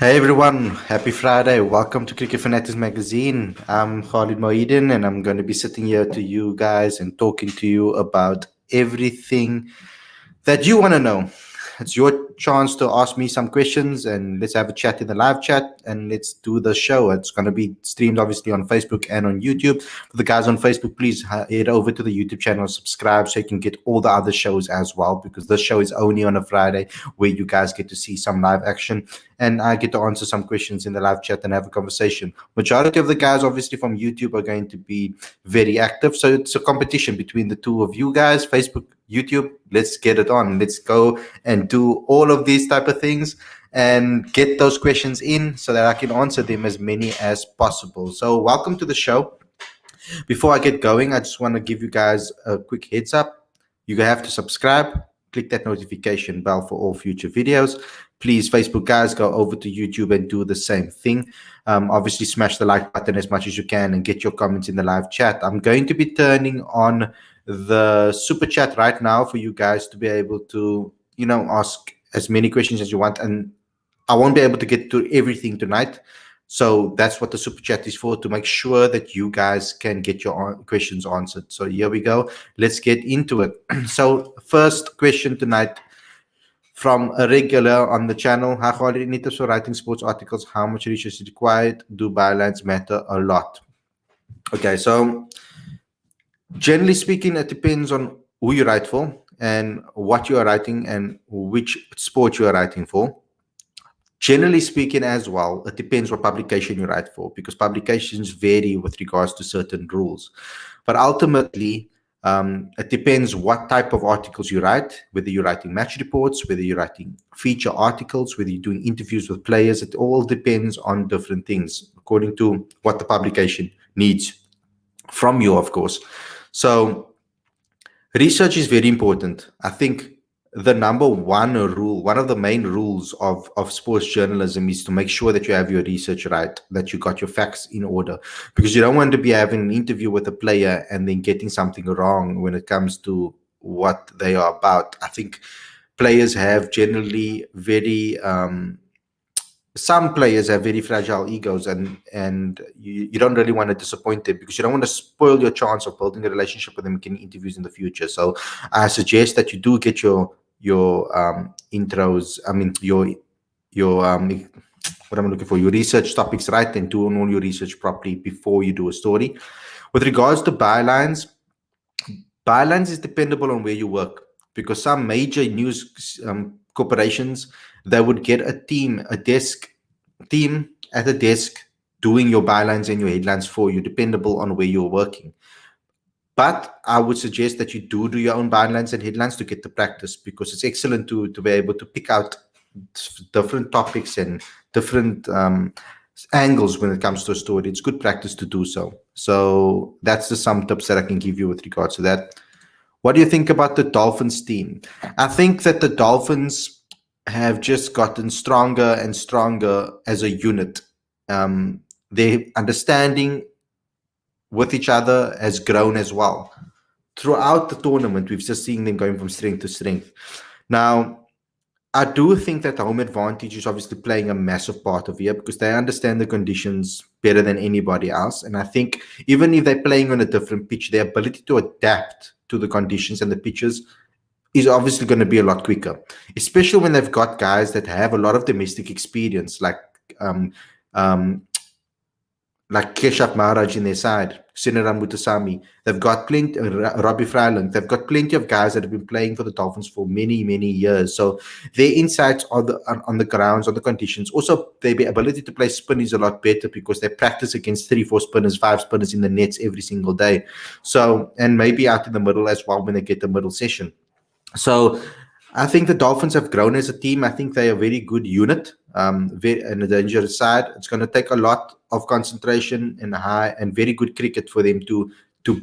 Hey everyone, happy Friday. Welcome to Cricket Fanatics Magazine. I'm Khalid Moeedin and I'm going to be sitting here to you guys and talking to you about everything that you want to know. It's your chance to ask me some questions and let's have a chat in the live chat and let's do the show. It's going to be streamed obviously on Facebook and on YouTube. For the guys on Facebook, please head over to the YouTube channel, subscribe so you can get all the other shows as well, because this show is only on a Friday where you guys get to see some live action and I get to answer some questions in the live chat and have a conversation. Majority of the guys obviously from YouTube are going to be very active. So it's a competition between the two of you guys, Facebook, YouTube. Let's get it on. Let's go and do all of these type of things and get those questions in so that I can answer them as many as possible. So welcome to the show. Before I get going, I just want to give you guys a quick heads up. You have to subscribe, click that notification bell for all future videos. Please, Facebook guys, go over to YouTube and do the same thing. Obviously, smash the like button as much as you can and get your comments in the live chat. I'm going to be turning on the super chat right now for you guys to be able to, ask as many questions as you want. And I won't be able to get to everything tonight. So that's what the super chat is for, to make sure that you guys can get your questions answered. So here we go. Let's get into it. So first question tonight from a regular on the channel. Hi, Khalid. In terms of writing sports articles, how much research is required? Do bylines matter a lot? Okay, so generally speaking, it depends on who you write for and what you are writing and which sport you are writing for. Generally speaking as well, it depends what publication you write for, because publications vary with regards to certain rules. But ultimately, it depends what type of articles you write, whether you're writing match reports, whether you're writing feature articles, whether you're doing interviews with players. It all depends on different things according to what the publication needs from you, of course. So research is very important. I think the number one rule, one of the main rules of sports journalism is to make sure that you have your research right, that you got your facts in order, because you don't want to be having an interview with a player and then getting something wrong when it comes to what they are about. I think players have generally some players have very fragile egos, and you don't really want to disappoint them, because you don't want to spoil your chance of building a relationship with them, getting interviews in the future. So I suggest that you do get your intros, I mean your what I'm looking for, your research topics right, and do all your research properly before you do a story. With regards to bylines is dependable on where you work, because some major news corporations, they would get a team at a desk doing your bylines and your headlines for you, dependable on where you're working. But I would suggest that you do your own bylines and headlines to get the practice, because it's excellent to be able to pick out different topics and different angles when it comes to a story. It's good practice to do so. So that's the some tips that I can give you with regards to that. What do you think about the Dolphins team? I think that the Dolphins have just gotten stronger and stronger as a unit. Their understanding with each other has grown as well. Throughout the tournament, we've just seen them going from strength to strength. Now, I do think that the home advantage is obviously playing a massive part of here, because they understand the conditions better than anybody else. And I think even if they're playing on a different pitch, their ability to adapt to the conditions and the pitches is obviously going to be a lot quicker, especially when they've got guys that have a lot of domestic experience, like Keshav Maharaj in their side, Sinaram Mutasamy. They've got plenty, Robbie Fryland. They've got plenty of guys that have been playing for the Dolphins for many, many years. So their insights on the grounds, on the conditions. Also, their ability to play spin is a lot better, because they practice against 3-4 spinners, 5 spinners in the nets every single day. So, and maybe out in the middle as well when they get the middle session. So I think the Dolphins have grown as a team. I think they're a very good unit. Very, on the dangerous side, it's going to take a lot of concentration and high and very good cricket for them to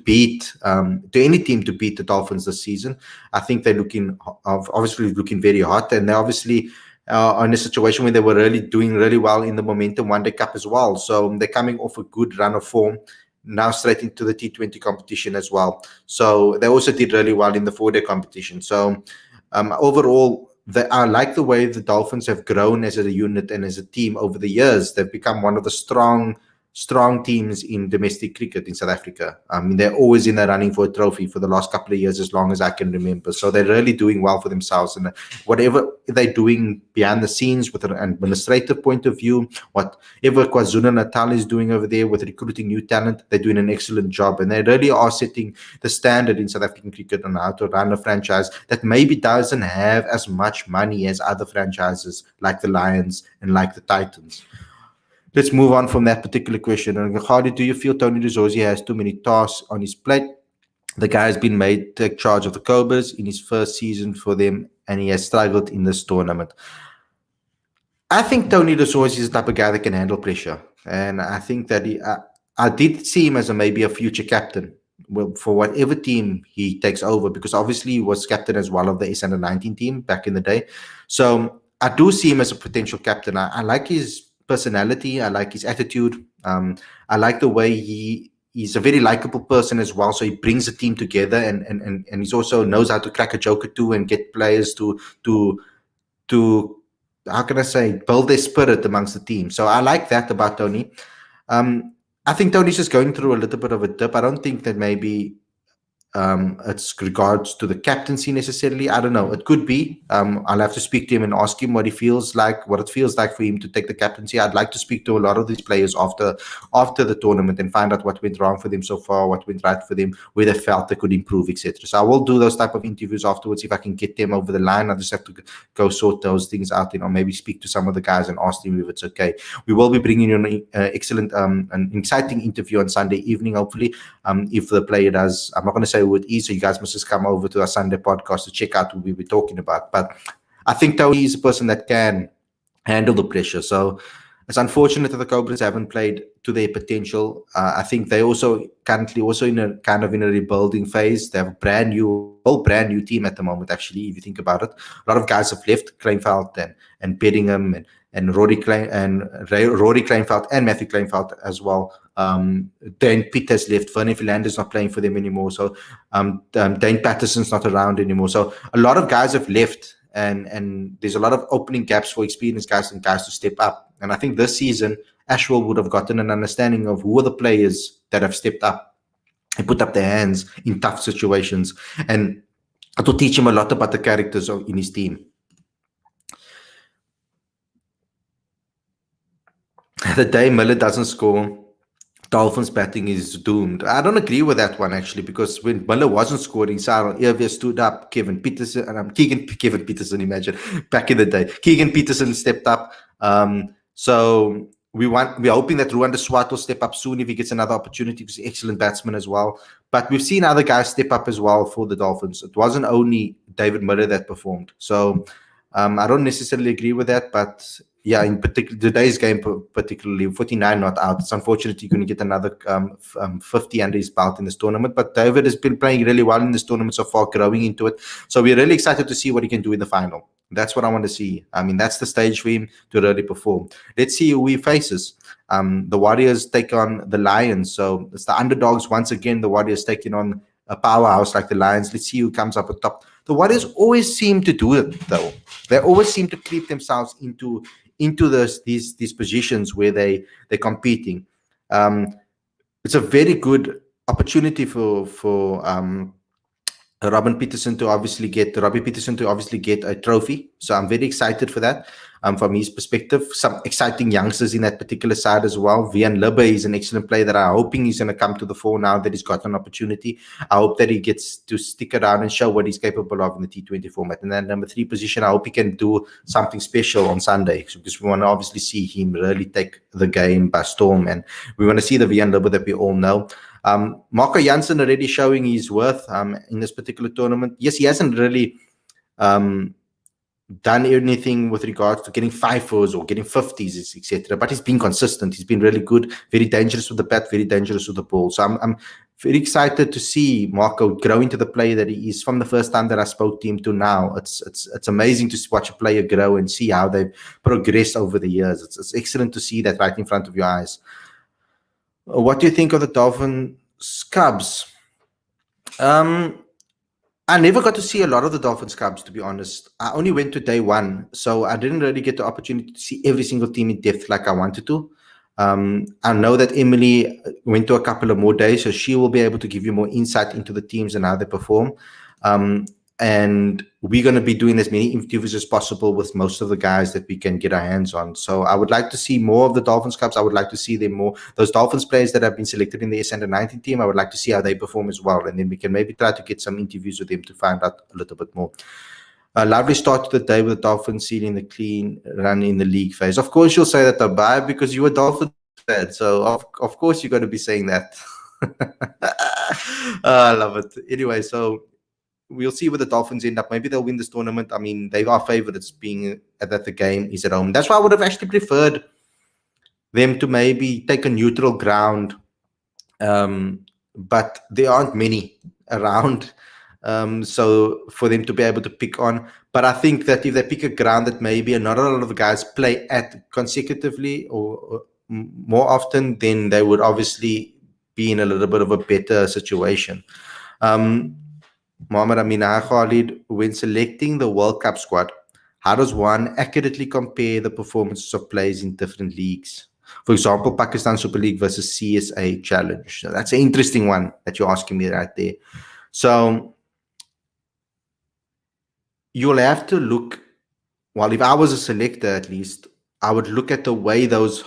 beat to any team to beat the Dolphins this season. I think they're obviously looking very hot, and they're obviously in a situation where they were doing really well in the Momentum One Day Cup as well. So they're coming off a good run of form, now straight into the T20 competition as well. So they also did really well in the 4-day competition. So overall, I like the way the Dolphins have grown as a unit and as a team over the years. They've become one of the strong teams in domestic cricket in South Africa. I mean, they're always in the running for a trophy for the last couple of years, as long as I can remember. So they're really doing well for themselves. And whatever they're doing behind the scenes with an administrative point of view, whatever KwaZulu-Natal is doing over there with recruiting new talent, they're doing an excellent job. And they really are setting the standard in South African cricket on how to run a franchise that maybe doesn't have as much money as other franchises like the Lions and like the Titans. Let's move on from that particular question. And Khalid, do you feel Tony Rizzosi has too many tasks on his plate? The guy has been made to take charge of the Cobras in his first season for them, and he has struggled in this tournament. I think Tony Rizzosi is the type of guy that can handle pressure, and I think that I did see him as maybe a future captain for whatever team he takes over, because obviously he was captain as well of the S19 team back in the day. So I do see him as a potential captain. I like his personality. I like his attitude. I like the way he's a very likable person as well. So he brings the team together, and he's also knows how to crack a joke or two and get players to how can I say, build their spirit amongst the team. So I like that about Tony. I think Tony's just going through a little bit of a dip. I don't think that maybe it's regards to the captaincy necessarily. I don't know. It could be. I'll have to speak to him and ask him what it feels like for him to take the captaincy. I'd like to speak to a lot of these players after the tournament and find out what went wrong for them so far, what went right for them, where they felt they could improve, etc. So I will do those type of interviews afterwards if I can get them over the line. I just have to go sort those things out, maybe speak to some of the guys and ask them if it's okay. We will be bringing you an excellent, an exciting interview on Sunday evening, hopefully. If the player does, I'm not going to say who it is, so you guys must just come over to our Sunday podcast to check out who we'll be talking about. But I think Tony is a person that can handle the pressure. So it's unfortunate that the Cobras haven't played to their potential. I think they currently in a rebuilding phase. They have a whole brand new team at the moment, actually, if you think about it. A lot of guys have left, Kleinveld and Bedingham and Rory Kleinveld and Matthew Kleinveld as well. Dane Pitt has left. Vernon Philander's not playing for them anymore. So Dane Patterson's not around anymore. So a lot of guys have left, and there's a lot of opening gaps for experienced guys and guys to step up. And I think this season, Ashwell would have gotten an understanding of who are the players that have stepped up and put up their hands in tough situations. And it will teach him a lot about the characters in his team. The day Miller doesn't score, Dolphins batting is doomed. I don't agree with that one, actually, because when Miller wasn't scoring, Sarah Irvia stood up, Kevin Peterson, imagine, back in the day. Keegan Peterson stepped up. So we're hoping that Ruan de Swart will step up soon if he gets another opportunity, because he's an excellent batsman as well. But we've seen other guys step up as well for the Dolphins. It wasn't only David Miller that performed. So I don't necessarily agree with that, but yeah, in particular, today's game particularly, 49 not out. It's unfortunate you're going to get another 50 under his belt in this tournament. But David has been playing really well in this tournament so far, growing into it. So we're really excited to see what he can do in the final. That's what I want to see. I mean, that's the stage for him to really perform. Let's see who he faces. The Warriors take on the Lions. So it's the underdogs once again. The Warriors taking on a powerhouse like the Lions. Let's see who comes up at top. The Warriors always seem to do it, though. They always seem to creep themselves into these positions where they're competing. It's a very good opportunity for Robbie Peterson to obviously get a trophy. So I'm very excited for that. From his perspective, some exciting youngsters in that particular side as well. Vian Libbe is an excellent player that I'm hoping he's going to come to the fore now that he's got an opportunity. I hope that he gets to stick around and show what he's capable of in the T20 format. And then number 3 position, I hope he can do something special on Sunday, because we want to obviously see him really take the game by storm. And we want to see the Vian Libbe that we all know. Marco Jansen already showing his worth in this particular tournament. Yes, he hasn't really done anything with regards to getting 5-4s or getting 50s, etc. But he's been consistent. He's been really good, very dangerous with the bat, very dangerous with the ball. So I'm very excited to see Marco grow into the player that he is from the first time that I spoke to him to now. It's amazing to watch a player grow and see how they've progressed over the years. It's excellent to see that right in front of your eyes. What do you think of the Dolphins Cubs? I never got to see a lot of the Dolphins Cubs, to be honest. I only went to day one, so I didn't really get the opportunity to see every single team in depth like I wanted to. I know that Emily went to a couple of more days, so she will be able to give you more insight into the teams and how they perform. Um, and we're going to be doing as many interviews as possible with most of the guys that we can get our hands on. So I would like to see more of the Dolphins Cubs. I would like to see them more. Those Dolphins players that have been selected in the S under 19 team, I would like to see how they perform as well. And then we can maybe try to get some interviews with them to find out a little bit more. A lovely start to the day with the Dolphins sealing the clean run in the league phase. Of course, you'll say that, Abai, because you're a Dolphins fan. So, of course, you're going to be saying that. I love it. Anyway, so we'll see where the Dolphins end up. Maybe they'll win this tournament. I mean, they are favorites being that the game is at home. That's why I would have actually preferred them to maybe take a neutral ground. But there aren't many around. So for them to be able to pick on. But I think that if they pick a ground that maybe not a lot of the guys play at consecutively or more often, then they would obviously be in a little bit of a better situation. Mohammad Aminah Khalid, when selecting the World Cup squad, how does one accurately compare the performances of players in different leagues? For example, Pakistan Super League versus CSA Challenge. So that's an interesting one that you're asking me right there. So you'll have to look, well, if I was a selector at least, I would look at the way those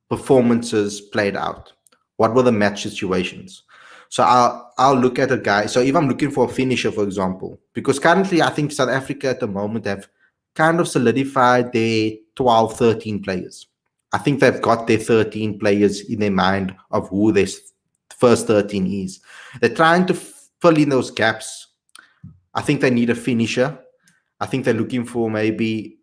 performances played out. What were the match situations? So I'll look at a guy. So if I'm looking for a finisher, for example, because currently I think South Africa at the moment have kind of solidified their 12, 13 players. I think they've got their 13 players in their mind of who their first 13 is. They're trying to fill in those gaps. I think they need a finisher. I think they're looking for maybe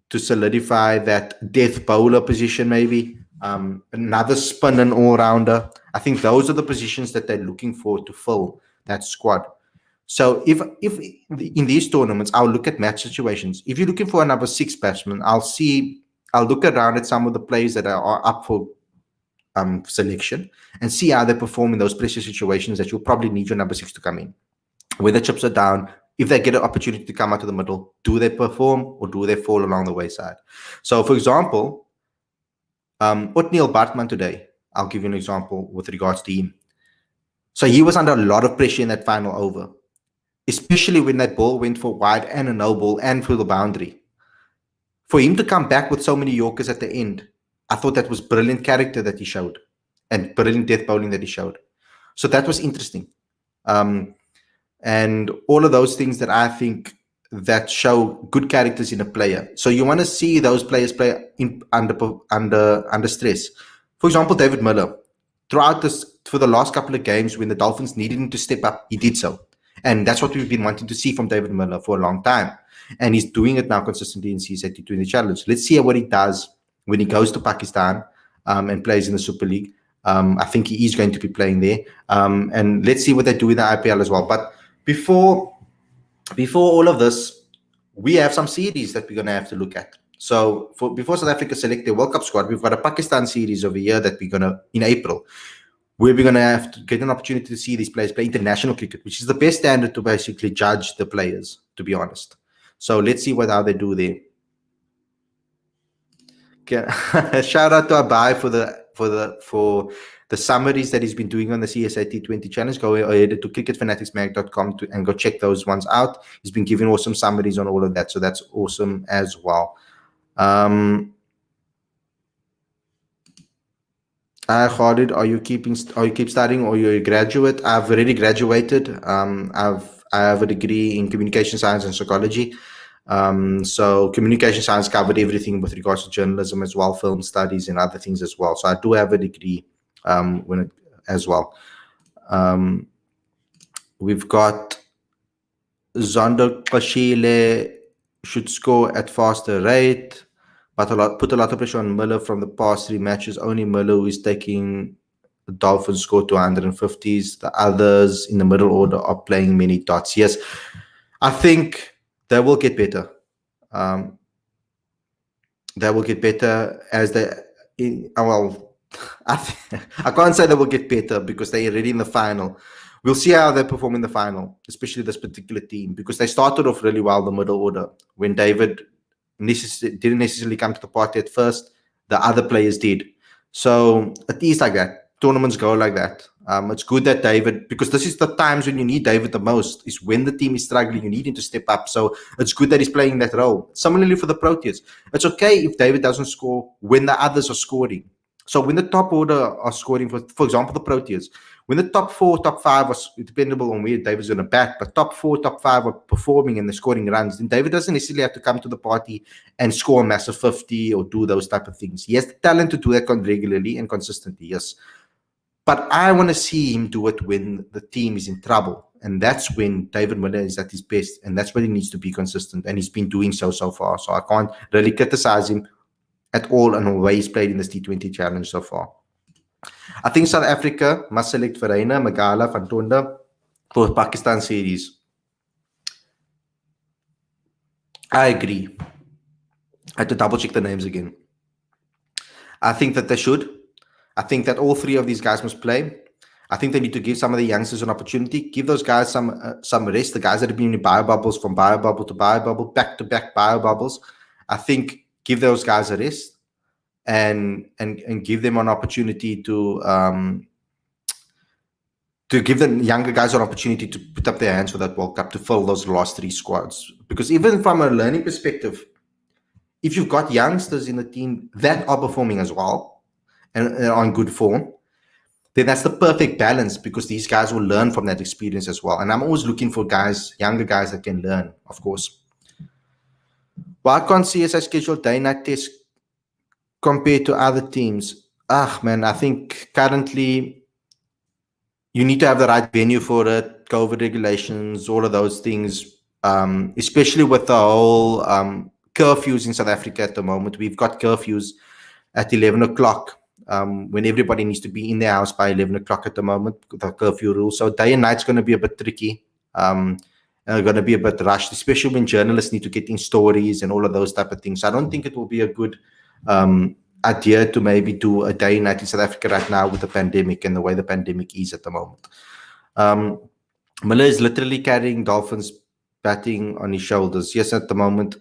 to solidify that death bowler position, maybe. Another spin and all-rounder. I think those are the positions that they're looking for to fill that squad. So if in these tournaments, I'll look at match situations. If you're looking for a number 6 batsman, I'll look around at some of the players that are up for selection and see how they perform in those pressure situations that you'll probably need your number 6 to come in. Where the chips are down, if they get an opportunity to come out of the middle, do they perform or do they fall along the wayside? So, for example, Otniel Bartman today, I'll give you an example with regards to him. So he was under a lot of pressure in that final over, especially when that ball went for wide and a no ball and through the boundary. For him to come back with so many Yorkers at the end, I thought that was brilliant character that he showed and brilliant death bowling that he showed. So that was interesting. And all of those things that I think that show good characters in a player. So you want to see those players play under stress. For example, David Miller, throughout this, for the last couple of games when the Dolphins needed him to step up, he did so. And that's what we've been wanting to see from David Miller for a long time. And he's doing it now consistently in CSA T20 Challenge. Let's see what he does when he goes to Pakistan and plays in the Super League. I think he is going to be playing there. And let's see what they do in the IPL as well. But before all of this, we have some series that we're going to have to look at. So before South Africa select their World Cup squad, we've got a Pakistan series over here that we're going to, in April, where we're going to have to get an opportunity to see these players play international cricket, which is the best standard to basically judge the players, to be honest. So let's see how they do there. Okay. Shout out to Abai for the summaries that he's been doing on the CSA T20 Challenge. Go ahead to cricketfanaticsmag.com and go check those ones out. He's been giving awesome summaries on all of that, so that's awesome as well. Khalid, are you keep studying or you're a graduate? I've already graduated. I have a degree in communication science and psychology. So communication science covered everything with regards to journalism as well, film studies and other things as well. So I do have a degree as well. We've got Zondo Kashile should score at faster rate, but put a lot of pressure on Miller from the past 3 matches. Only Miller who is taking the Dolphins score to 150s. The others in the middle order are playing many dots. Yes, I think they will get better. They will get better as they. I can't say they will get better because they're already in the final. We'll see how they perform in the final, especially this particular team, because they started off really well, the middle order. When David didn't necessarily come to the party at first, the other players did. So it is like that. Tournaments go like that. It's good that David, because this is the times when you need David the most, is when the team is struggling, you need him to step up. So it's good that he's playing that role. Similarly for the Proteas, it's okay if David doesn't score when the others are scoring. So when the top order are scoring, for example, the Proteas, when the top 4, top 5 was dependable on where David's going to bat, but top 4, top 5 are performing and they're scoring runs, then David doesn't necessarily have to come to the party and score a massive 50 or do those type of things. He has the talent to do that regularly and consistently, yes. But I want to see him do it when the team is in trouble. And that's when David Miller is at his best. And that's when he needs to be consistent. And he's been doing so far. So I can't really criticize him at all on the way he's played in this T20 challenge so far. I think South Africa must select Verreynne, Magala, Van Tonder for Pakistan series. I agree. I had to double check the names again. I think that they should. I think that all 3 of these guys must play. I think they need to give some of the youngsters an opportunity. Give those guys some rest. The guys that have been in bio bubbles, from bio bubble to bio bubble, back to back bio bubbles. I think give those guys a rest and give them an opportunity to give the younger guys an opportunity to put up their hands for that World Cup, to fill those last 3 squads. Because even from a learning perspective, if you've got youngsters in the team that are performing as well and are in good form, then that's the perfect balance, because these guys will learn from that experience as well. And I'm always looking for guys, younger guys that can learn, of course. Why can't CSI schedule day-night tests compared to other teams? Man, I think currently you need to have the right venue for it, COVID regulations, all of those things, especially with the whole curfews in South Africa at the moment. We've got curfews at 11 o'clock. When everybody needs to be in their house by 11 o'clock at the moment, the curfew rule. So day and night's going to be a bit tricky. Going to be a bit rushed, especially when journalists need to get in stories and all of those type of things. So I don't think it will be a good idea to maybe do a day and night in South Africa right now with the pandemic and the way the pandemic is at the moment. Miller is literally carrying Dolphins batting on his shoulders. Yes, at the moment,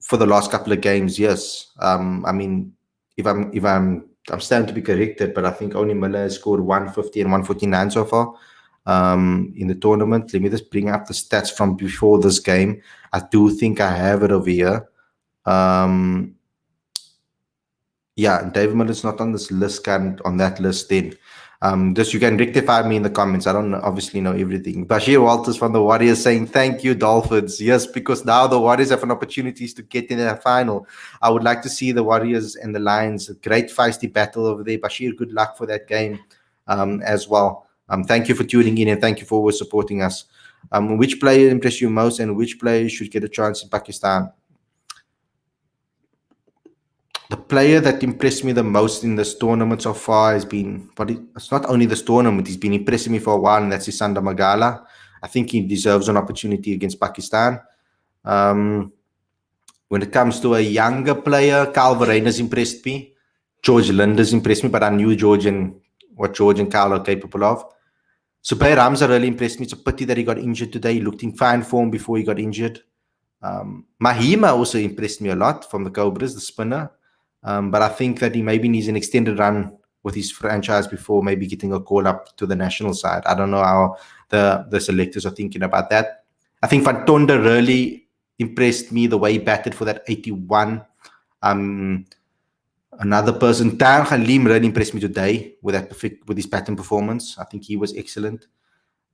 for the last couple of games, yes. I mean, if I'm starting to be corrected, but I think only Miller has scored 150 and 149 so far in the tournament. Let me just bring up the stats from before this game. I do think I have it over here. Yeah, David Miller's not on this list, on that list then. Just you can rectify me in the comments. I don't obviously know everything. Bashir Walters from the Warriors saying, thank you, Dolphins. Yes, because now the Warriors have an opportunity to get in the final. I would like to see the Warriors and the Lions. A great feisty battle over there. Bashir, good luck for that game as well. Thank you for tuning in and thank you for always supporting us. Which player impressed you most and which player should get a chance in Pakistan? The player that impressed me the most in this tournament so far has been, but it's not only this tournament, he's been impressing me for a while, and that's Isanda Magala. I think he deserves an opportunity against Pakistan. When it comes to a younger player, Kyle Verreynne has impressed me. George Linder's impressed me, but I knew what George and Kyle are capable of. Zubair Hamza really impressed me. It's a pity that he got injured today. He looked in fine form before he got injured. Mahima also impressed me a lot from the Cobras, the spinner. But I think that he maybe needs an extended run with his franchise before maybe getting a call up to the national side. I don't know how the selectors are thinking about that. I think Van Tonder really impressed me the way he batted for that 81. Another person, Tan Halim, really impressed me today with his batting performance. I think he was excellent.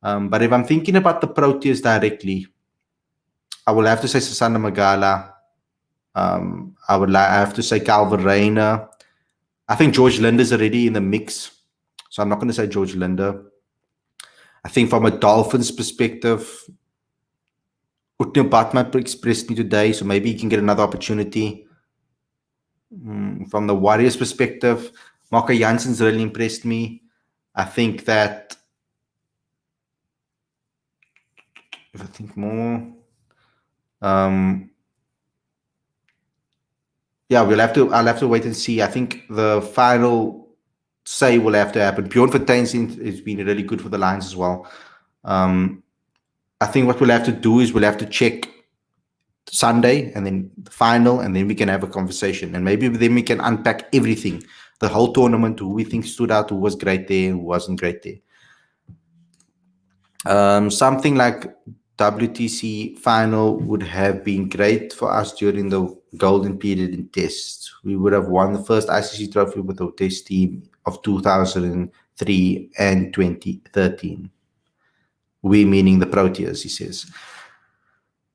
But if I'm thinking about the Proteas directly, I will have to say Sasana Magala. I have to say Kyle Verreynne. I think George Linder's already in the mix, so I'm not going to say George Linder. I think from a Dolphins perspective, Utnil Batman expressed me today, so maybe he can get another opportunity. From the Warriors perspective, Marco Jansen's really impressed me. I think that if I think more, yeah, I'll have to wait and see. I think the final say will have to happen. Bjorn Verteen's has been really good for the Lions as well. Um, I think what we'll have to do is we'll have to check Sunday and then the final, and then we can have a conversation, and maybe then we can unpack everything, the whole tournament, who we think stood out, who was great there, who wasn't great there. Something like WTC final would have been great for us during the golden period in tests. We would have won the first ICC trophy with the test team of 2003 and 2013. We meaning the Proteas, he says.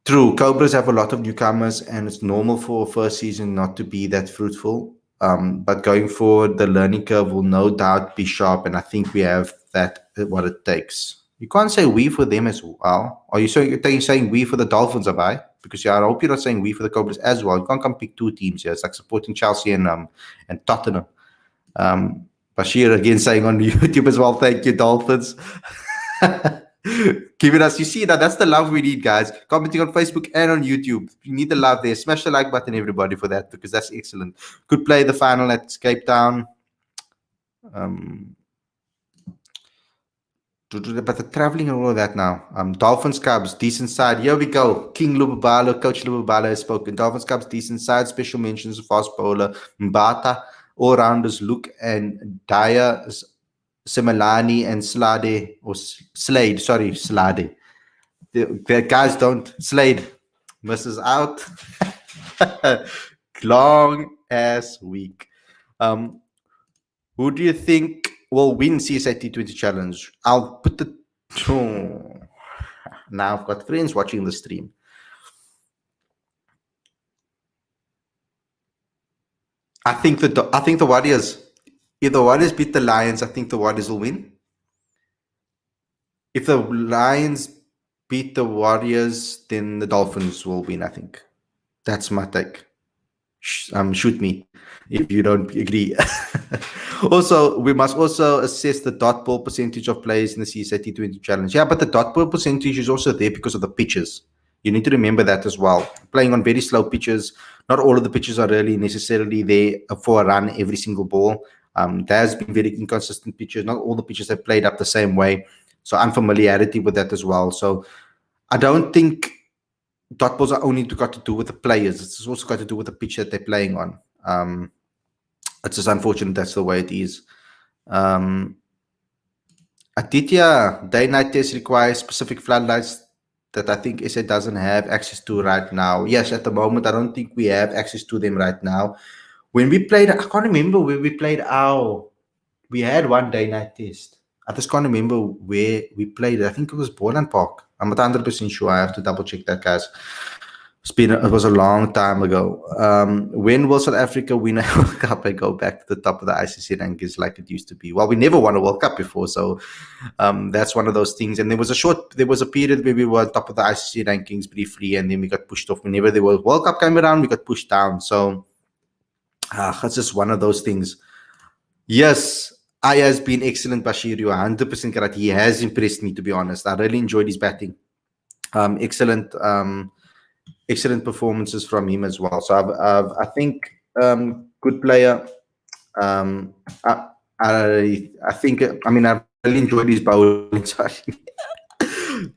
True, Cobras have a lot of newcomers, and it's normal for a first season not to be that fruitful. But going forward, the learning curve will no doubt be sharp, and I think we have that what it takes. You can't say we for them as well. Are you saying we for the Dolphins, Abai? Because I hope you're not saying we for the Cobras as well. You can't come pick two teams here. It's like supporting Chelsea and Tottenham. Bashir again saying on YouTube as well, thank you, Dolphins. Giving us, you see that's the love we need, guys. Commenting on Facebook and on YouTube. You need the love there. Smash the like button, everybody, for that, because that's excellent. Could play the final at Cape Town. But the traveling and all of that now. Dolphins Cubs, decent side. Here we go. King Lubabalo, Coach Lubabalo has spoken. Dolphins Cubs, decent side. Special mentions of fast bowler Mbata. All-rounders Luke and Dyer, Simelani and Slade, or Slade, sorry, Slade. The guys don't. Slade misses out. Long ass week. Who do you think will win CSA T20 Challenge? I'll put the. Oh, now I've got friends watching the stream. I think the Warriors. If the Warriors beat the Lions, I think the Warriors will win. If the Lions beat the Warriors, then the Dolphins will win, I think. That's my take. Shoot me if you don't agree. Also, we must also assess the dot ball percentage of players in the CSA T20 Challenge. Yeah, but the dot ball percentage is also there because of the pitches. You need to remember that as well. Playing on very slow pitches, not all of the pitches are really necessarily there for a run every single ball. There has been very inconsistent pitches. Not all the pitches have played up the same way. So unfamiliarity with that as well. So I don't think dot balls are only got to do with the players. It's also got to do with the pitch that they're playing on. It's just unfortunate that's the way it is. Aditya, day-night test requires specific floodlights that I think SA doesn't have access to right now. Yes, at the moment, I don't think we have access to them right now. When we played, I can't remember where we played we had one day-night test. I just can't remember where we played it. I think it was Borland Park. I'm not 100% sure. I have to double-check that, guys. It was a long time ago. When will South Africa win a World Cup and go back to the top of the ICC rankings like it used to be? Well, we never won a World Cup before, so that's one of those things. And there was a period where we were on top of the ICC rankings briefly, and then we got pushed off. Whenever the World Cup came around, we got pushed down. So it's just one of those things. Yes, Aya has been excellent, Bashir. You are 100% correct. He has impressed me, to be honest. I really enjoyed his batting. Excellent performances from him as well. So I think good player. I think I really enjoyed his bowling. Sorry.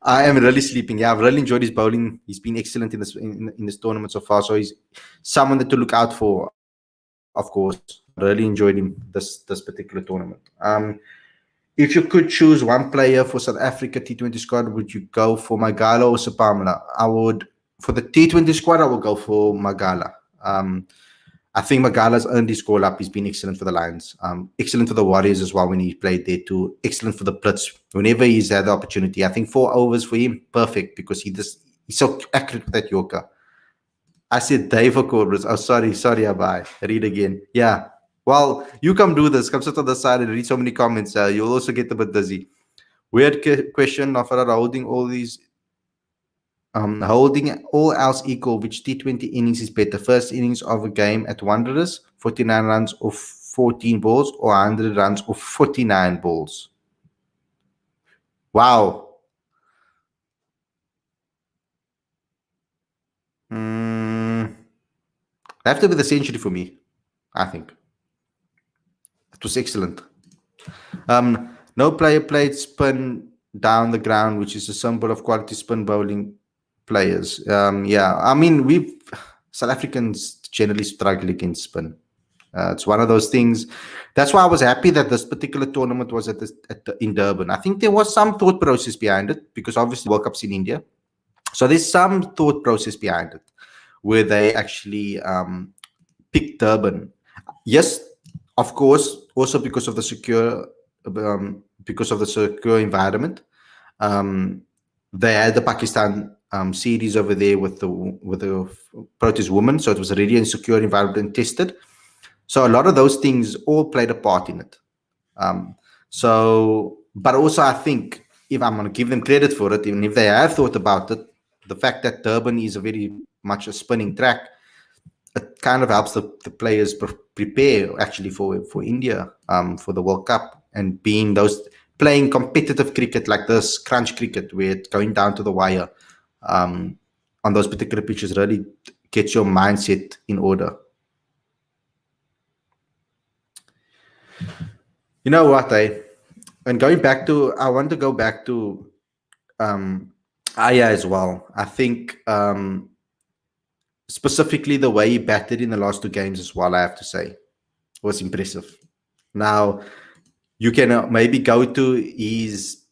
I am really sleeping. Yeah, I've really enjoyed his bowling. He's been excellent in this tournament so far. So he's someone to look out for, of course. Really enjoyed him this particular tournament. If you could choose one player for South Africa T20 squad, would you go for Magala or Sapamela? I would. For the T20 squad, I will go for Magala. I think Magala's earned his call up. He's been excellent for the Lions. Excellent for the Warriors as well when he played there too. Excellent for the Blitz. Whenever he's had the opportunity. I think 4 overs for him, perfect, because he's so accurate with that Yorker. I said Dave for Corbus. Oh, sorry, Abai. Read again. Yeah. Well, you come do this. Come sit on the side and read so many comments. You'll also get a bit dizzy. Weird question. Nafara holding all these... holding all else equal, which T20 innings is better? First innings of a game at Wanderers, 49 runs of 14 balls, or 100 runs of 49 balls? Wow. Have to be the century for me, I think. It was excellent. No player played spin down the ground, which is a symbol of quality spin bowling players. Yeah, I mean, we South Africans generally struggle against spin. It's one of those things. That's why I was happy that this particular tournament was in Durban. I think there was some thought process behind it because obviously World Cup's in India, so there's some thought process behind it where they actually picked Durban. Yes, of course, also because of the secure environment. Um, they had the Pakistan series over there with the Proteas women, so it was already in secure environment and tested. So a lot of those things all played a part in it. Um, but also I think if I'm going to give them credit for it, even if they have thought about it, the fact that Durban is a very much a spinning track, it kind of helps the players prepare actually for India for the World Cup, and being those playing competitive cricket like this crunch cricket where it's going down to the wire on those particular pitches really gets your mindset in order. You know what, and going back to, I want to go back to Aya as well. I think specifically the way he batted in the last two games as well, I have to say, was impressive. Now, you can maybe go to his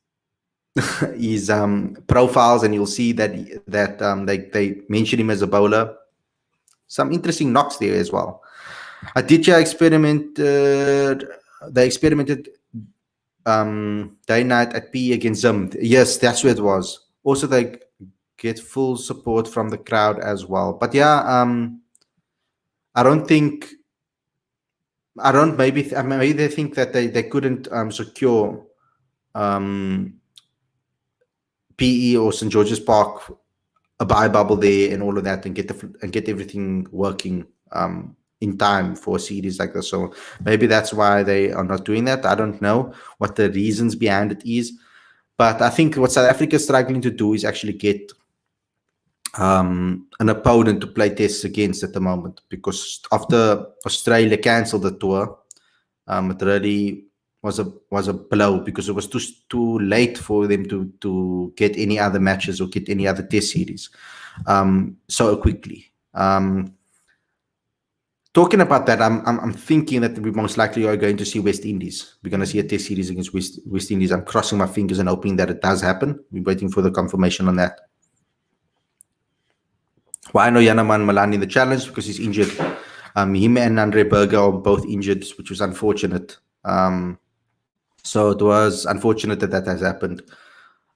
his profiles and you'll see that they mention him as a bowler. Some interesting knocks there as well. Aditya they experimented day night at P against Zim. Yes, that's where it was. Also, they get full support from the crowd as well. But yeah, I don't think. I don't. Maybe they think that they couldn't secure PE or St George's Park a buy bubble there and all of that, and get everything working in time for a series like this. So maybe that's why they are not doing that. I don't know what the reasons behind it is, but I think what South Africa is struggling to do is actually get an opponent to play tests against at the moment, because after Australia cancelled the tour, it really was a blow, because it was too late for them to get any other matches or get any other test series so quickly. Talking about that, I'm thinking that we most likely are going to see West Indies. We're going to see a test series against West Indies. I'm crossing my fingers and hoping that it does happen. We're waiting for the confirmation on that. Why no Yanaman Malani in the challenge? Because he's injured. Him and Andre Berger are both injured, which was unfortunate. So it was unfortunate that has happened.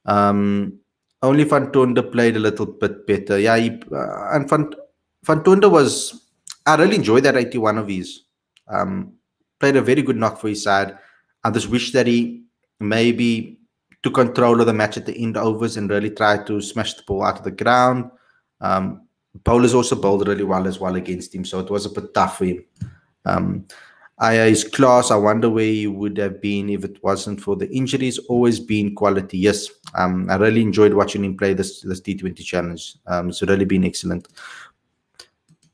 Only Van Tonder played a little bit better. Yeah, and Van Tonder was. I really enjoyed that 81 of his. Played a very good knock for his side. I just wish that he maybe took control of the match at the end overs and really tried to smash the ball out of the ground. Bowlers also bowled really well as well against him, so it was a bit tough for him. His class, I wonder where he would have been if it wasn't for the injuries. Always been quality. Yes, I really enjoyed watching him play this T20 challenge. It's really been excellent.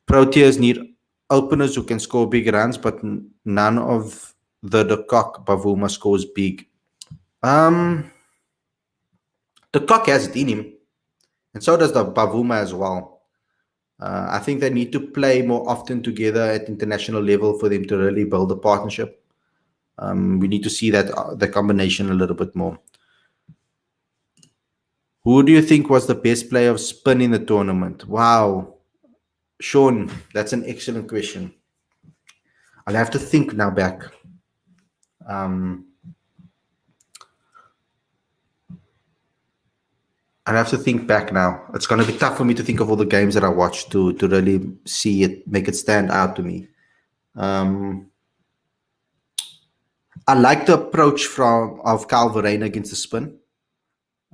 Proteas need openers who can score big runs, but none of the de Kock Bavuma scores big. De Kock has it in him, and so does the Bavuma as well. I think they need to play more often together at international level for them to really build a partnership. We need to see that the combination a little bit more. Who do you think was the best player of spin in the tournament? Wow. Sean, that's an excellent question. I'll have to think now back. I'll have to think back now. It's going to be tough for me to think of all the games that I watched to really see it, make it stand out to me. I like the approach of Kyle Verreynne against the spin.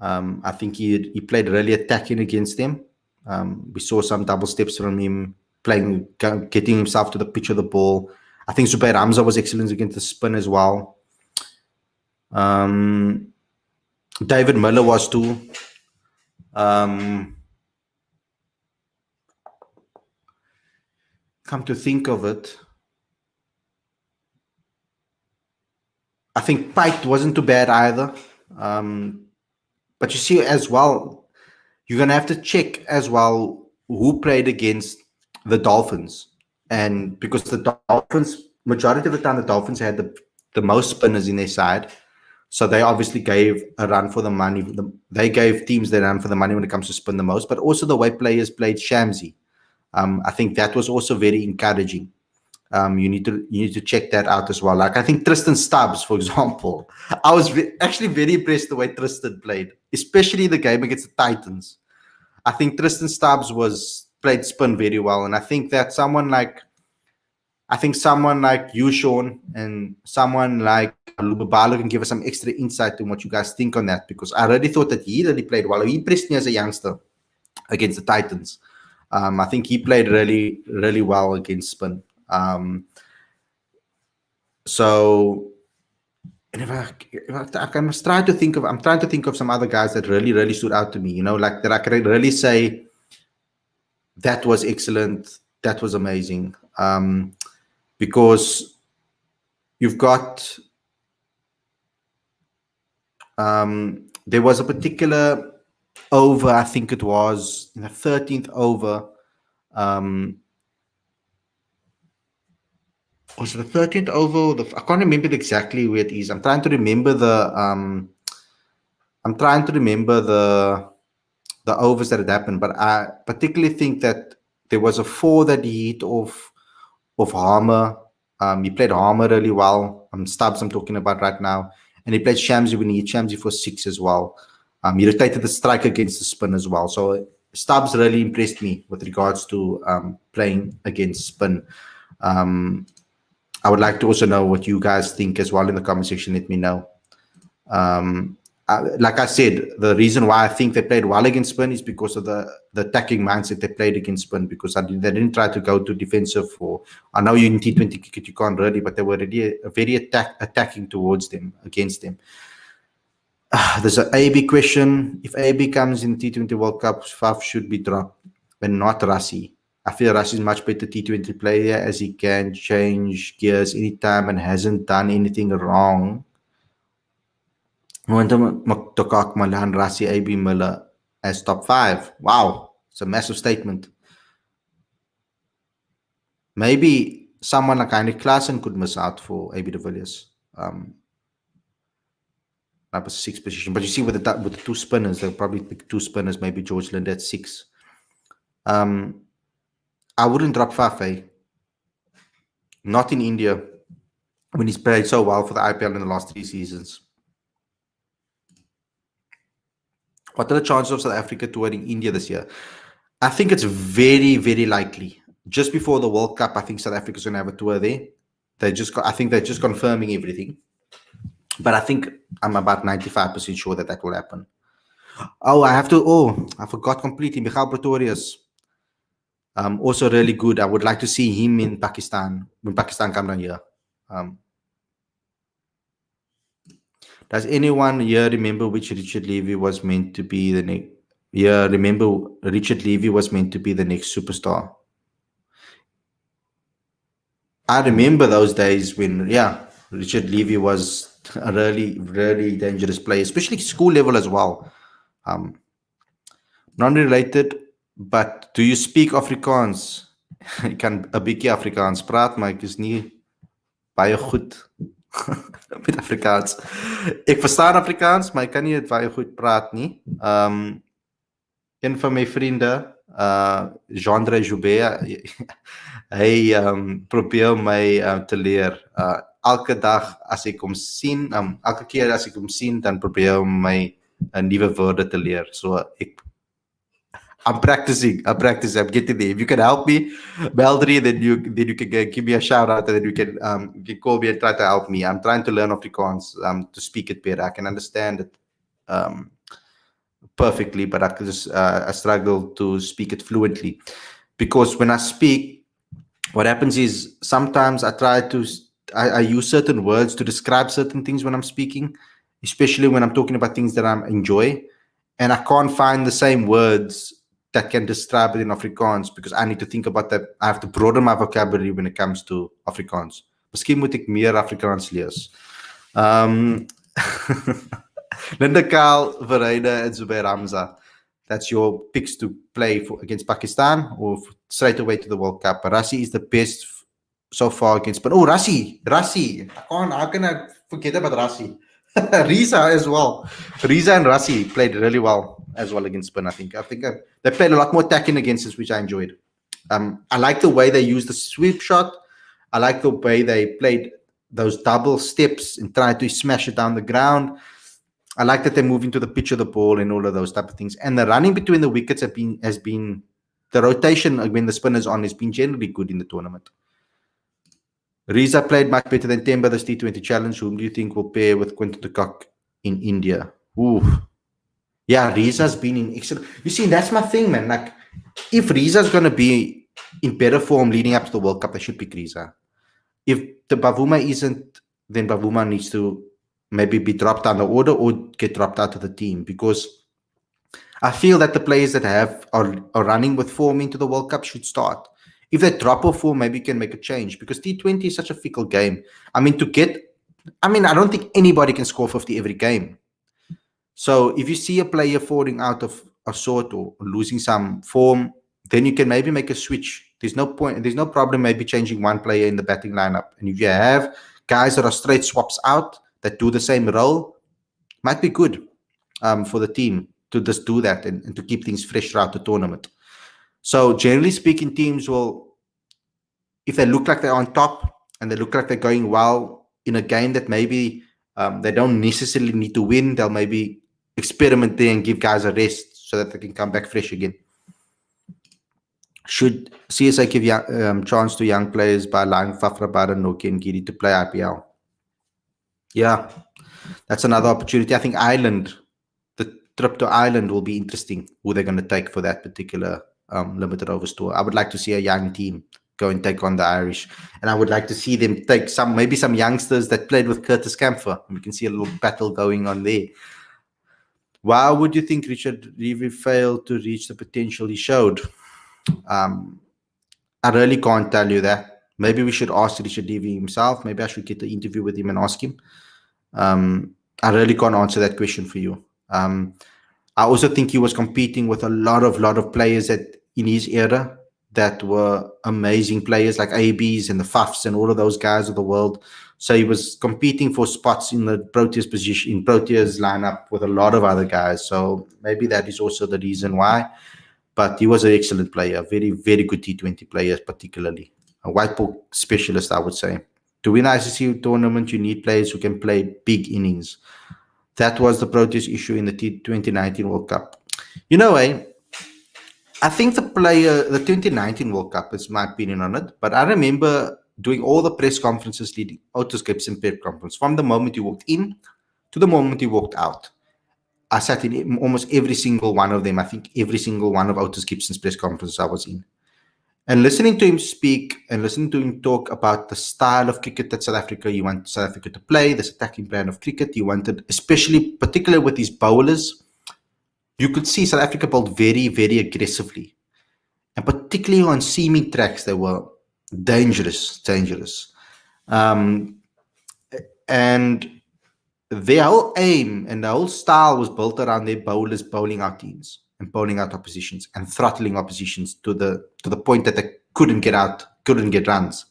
I think he played really attacking against them. We saw some double steps from him, getting himself to the pitch of the ball. I think Zubair Hamza was excellent against the spin as well. David Miller was too. Come to think of it, I think Pite wasn't too bad either. But you see as well, you're gonna have to check as well who played against the Dolphins, and because the Dolphins, majority of the time, the Dolphins had the most spinners in their side, so they obviously gave a run for the money. They gave teams the run for the money when it comes to spin the most, but also the way players played Shamsi. I think that was also very encouraging. You need to check that out as well. Like I think Tristan Stubbs, for example, I was actually very impressed the way Tristan played, especially the game against the Titans. I think Tristan Stubbs was played spin very well, and I think that someone like you, Sean, and someone like Lubabalo can give us some extra insight in what you guys think on that, because I really thought that he really played well. He impressed me as a youngster against the Titans. I think he played really, really well against spin. So, and if I must try to think of, I'm trying to think of some other guys that really, really stood out to me. Like that I can really say that was excellent, that was amazing. Because you've got, there was a particular over, I think it was in the 13th over. Was it the 13th over? I can't remember exactly where it is. I'm trying to remember the overs that had happened, but I particularly think that there was a 4 that he hit off Harmer. He played Harmer really well. Stubbs I'm talking about right now, and he played Shamsi when he hit Shamsi for 6 as well. He rotated the strike against the spin as well. So Stubbs really impressed me with regards to playing against spin. I would like to also know what you guys think as well in the comment section. Let me know. Like I said, the reason why I think they played well against spin is because of the attacking mindset they played against spin, because they didn't try to go to defensive. I know you in T20 cricket you can't really, but they were really very attacking towards them, against them. There's an AB question. If AB comes in the T20 World Cup, Faf should be dropped and not Rassi. I feel Rassi is much better T20 player, as he can change gears anytime and hasn't done anything wrong. Momentum Tokak Malan Rassi AB Miller as top 5. Wow, it's a massive statement. Maybe someone like Heinrich Klaassen could miss out for AB de Villiers. That was 6th position. But you see with the 2 spinners, they'll probably pick 2 spinners, maybe George Lind at 6. I wouldn't drop Fafe. Not in India, when he's played so well for the IPL in the last 3 seasons. What are the chances of South Africa touring India this year? I think it's very, very likely. Just before the World Cup, I think South Africa's going to have a tour there. I think they're just confirming everything. But I think I'm about 95% sure that will happen. I forgot completely. Michael Pretorius. Also really good. I would like to see him in Pakistan when Pakistan come down here. Does anyone here remember which Richard Levy was meant to be the next? Yeah, remember Richard Levy was meant to be the next superstar. I remember those days when, Richard Levy was a really, really dangerous player, especially school level as well. Non-related, but do you speak Afrikaans? Ek kan 'n bietjie Afrikaans praat, maar ek is nie baie goed met Afrikaans. Ek verstaan Afrikaans, maar ek kan nie baie goed praat nie. Een van my vriende, Jean-André Joubert, hy probeer my te leer. Elke dag as ek hom sien, elke keer as ek hom sien, dan probeer hom my nuwe woorde te leer. So I'm practicing. I'm getting there. If you can help me, Baldry, then you can give me a shout out, and then you can call me and try to help me. I'm trying to learn Afrikaans to speak it better. I can understand it perfectly, but I struggle to speak it fluently, because when I speak, what happens is sometimes I use certain words to describe certain things when I'm speaking, especially when I'm talking about things that I enjoy, and I can't find the same words that can describe it in Afrikaans, because I need to think about that. I have to broaden my vocabulary when it comes to Afrikaans. Miskien moet ek meer Afrikaans lees. Linda Kyle, Verreide, and Zubair Hamza. That's your picks to play for against Pakistan or straight away to the World Cup. Rassi is the best so far against. But Rassi. How can I forget about Rassi? Riza as well. Riza and Rassi played really well as well against Spain. I think they played a lot more attacking against us, which I enjoyed. I like the way they used the sweep shot. I like the way they played those double steps and tried to smash it down the ground. I like that they move into the pitch of the ball and all of those type of things. And the running between the wickets has been the rotation when the spinner's on has been generally good in the tournament. Riza played much better than Temba this T20 challenge. Whom do you think will pair with Quinton de Kock in India? Ooh. Yeah, Riza's been in excellent. You see, that's my thing, man. Like, if Riza's going to be in better form leading up to the World Cup, they should pick Riza. If the Bavuma isn't, then Bavuma needs to maybe be dropped down the order or get dropped out of the team, because I feel that the players that are running with form into the World Cup should start. If they drop off form, maybe you can make a change, because T20 is such a fickle game. I don't think anybody can score 50 every game. So if you see a player falling out of a sort or losing some form, then you can maybe make a switch. There's no problem maybe changing one player in the batting lineup. And if you have guys that are straight swaps out that do the same role, might be good for the team to just do that and to keep things fresh throughout the tournament. So generally speaking, teams will, if they look like they're on top and they look like they're going well in a game that maybe they don't necessarily need to win, they'll maybe experiment there and give guys a rest so that they can come back fresh again. Should CSA give chance to young players by allowing Fafra, Baran, Noki and Giri to play IPL? Yeah, that's another opportunity. I think Ireland, the trip to Ireland will be interesting, who they're going to take for that particular limited overs tour. I would like to see a young team go and take on the Irish. And I would like to see them take maybe some youngsters that played with Curtis Camphor. We can see a little battle going on there. Why would you think Richard Reeve failed to reach the potential he showed? I really can't tell you that. Maybe we should ask Richard Levy himself. Maybe I should get an interview with him and ask him. I really can't answer that question for you. I also think he was competing with a lot of players in his era that were amazing players, like ABs and the Fafs and all of those guys of the world. So he was competing for spots in the Proteas position, in Proteas lineup with a lot of other guys. So maybe that is also the reason why. But he was an excellent player, very, very good T20 player, particularly. A white ball specialist, I would say. To win ICC tournament, you need players who can play big innings. That was the Proteas issue in the 2019 World Cup. I think the 2019 World Cup is my opinion on it, but I remember doing all the press conferences leading Otis Gibson press conference from the moment you walked in to the moment you walked out. I sat in almost every single one of them. I think every single one of Otis Gibson's press conferences I was in. And listening to him speak and listening to him talk about the style of cricket that South Africa, you want South Africa to play, this attacking plan of cricket, you wanted, particularly with these bowlers, you could see South Africa bowled very, very aggressively. And particularly on seaming tracks, they were dangerous. And their whole aim and their whole style was built around their bowlers bowling out teams and bowling out oppositions and throttling oppositions to the point that they couldn't get runs.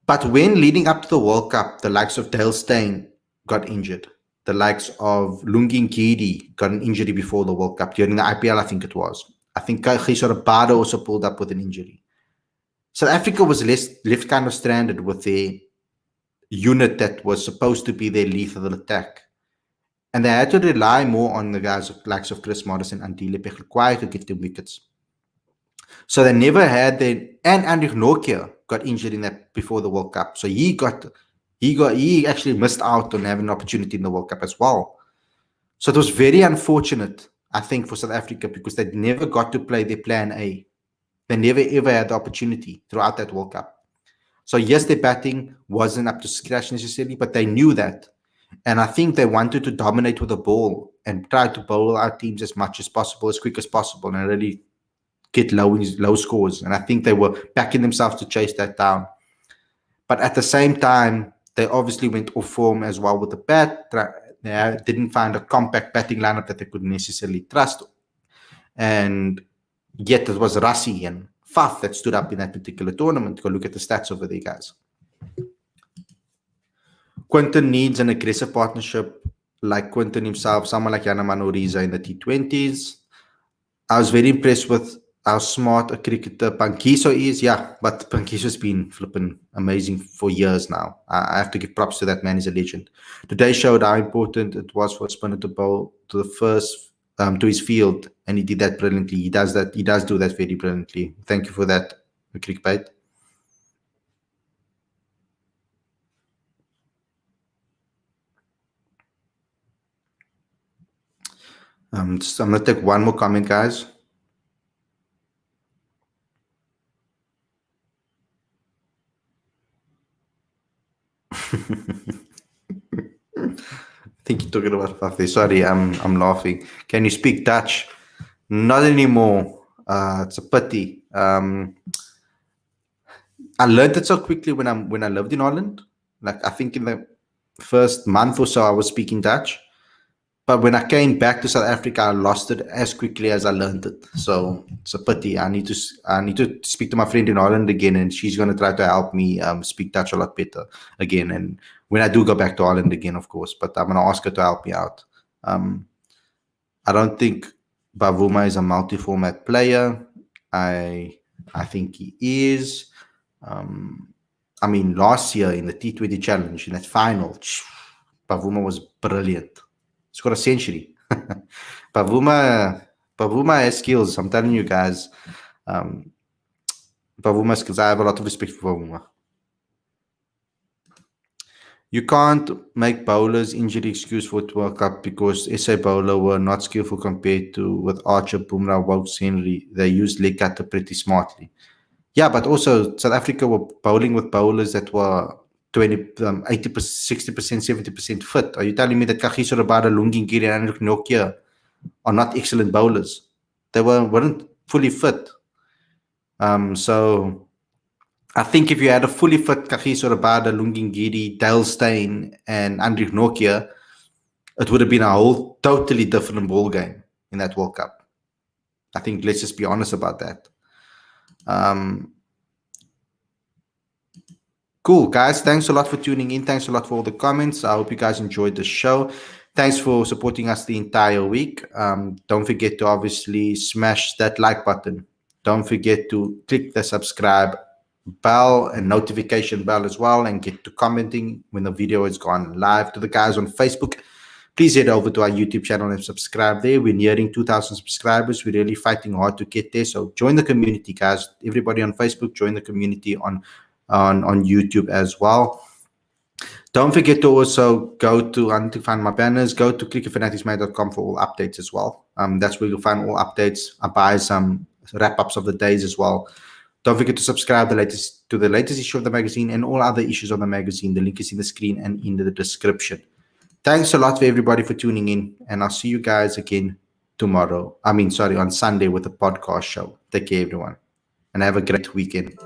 But when leading up to the World Cup, the likes of Dale Steyn got injured. The likes of Lungi Ngidi got an injury before the World Cup, during the IPL, I think it was. I think Khisor Rabada also pulled up with an injury. South Africa was left kind of stranded with their unit that was supposed to be their lethal attack. And they had to rely more on the guys likes of Chris Morrison and Andile Pechelquai to get them wickets. So they never had and Andrew Nokia got injured in that before the World Cup. So he actually missed out on having an opportunity in the World Cup as well. So it was very unfortunate, I think, for South Africa, because they never got to play their plan A. They never ever had the opportunity throughout that World Cup. So yes, their batting wasn't up to scratch necessarily, but they knew that. And I think they wanted to dominate with the ball and try to bowl our teams as much as possible, as quick as possible, and really get low scores. And I think they were backing themselves to chase that down. But at the same time, they obviously went off form as well with the bat. They didn't find a compact batting lineup that they could necessarily trust. And yet it was Rassie and Faf that stood up in that particular tournament. Go look at the stats over there, guys. Quinton needs an aggressive partnership like Quinton himself, someone like Yana Manoriza in the T20s. I was very impressed with how smart a cricketer Pankiso is. Yeah, but Pankiso's been flipping amazing for years now. I have to give props to that man. He's a legend. Today showed how important it was for a spinner to bowl to the first to his field, and he did that brilliantly. He does that. He does do that very brilliantly. Thank you for that, Crickbait. I'm gonna take one more comment, guys. I think you're talking about Fafi. Sorry, I'm laughing. Can you speak Dutch? Not anymore. It's a pity. I learned it so quickly when I lived in Holland. Like I think in the first month or so I was speaking Dutch. But when I came back to South Africa, I lost it as quickly as I learned it. So it's a pity. I need to speak to my friend in Holland again, and she's going to try to help me speak Dutch a lot better again. And when I do go back to Holland again, of course, but I'm going to ask her to help me out. I don't think Bavuma is a multi-format player. I think he is. I mean, last year in the T20 Challenge, in that final, Bavuma was brilliant. He's got a century. Bavuma has skills. I'm telling you guys. Bavuma skills. I have a lot of respect for Bavuma. You can't make bowlers injury excuse for the World Cup because SA bowler were not skillful compared to with Archer, Bumrah, Wilkes, Henry. They used leg cutter pretty smartly. Yeah, but also South Africa were bowling with bowlers that were 20, 80%, 60%, 70% fit. Are you telling me that Kagiso Rabada, Lungi Ngiri, and Andrew Nokia are not excellent bowlers? They weren't fully fit. So I think if you had a fully fit Kagiso Rabada, Lungi Ngiri, Dale Steyn, and Andrew Nokia, it would have been a whole totally different ball game in that World Cup. I think let's just be honest about that. Cool, guys. Thanks a lot for tuning in. Thanks a lot for all the comments. I hope you guys enjoyed the show. Thanks for supporting us the entire week. Don't forget to obviously smash that like button. Don't forget to click the subscribe bell and notification bell as well, and get to commenting when the video is gone live. To the guys on Facebook, please head over to our YouTube channel and subscribe there. We're nearing 2,000 subscribers. We're really fighting hard to get there. So join the community, guys. Everybody on Facebook, join the community on YouTube as well. Don't forget to also go to, I need to find my banners, go to cricketfanaticsmate.com for all updates as well. That's where you'll find all updates. I buy some wrap-ups of the days as well. Don't forget to subscribe to the latest issue of the magazine and all other issues of the magazine. The link is in the screen and in the description. Thanks a lot for everybody for tuning in, and I'll see you guys again on Sunday with the podcast show. Take care, everyone, and have a great weekend.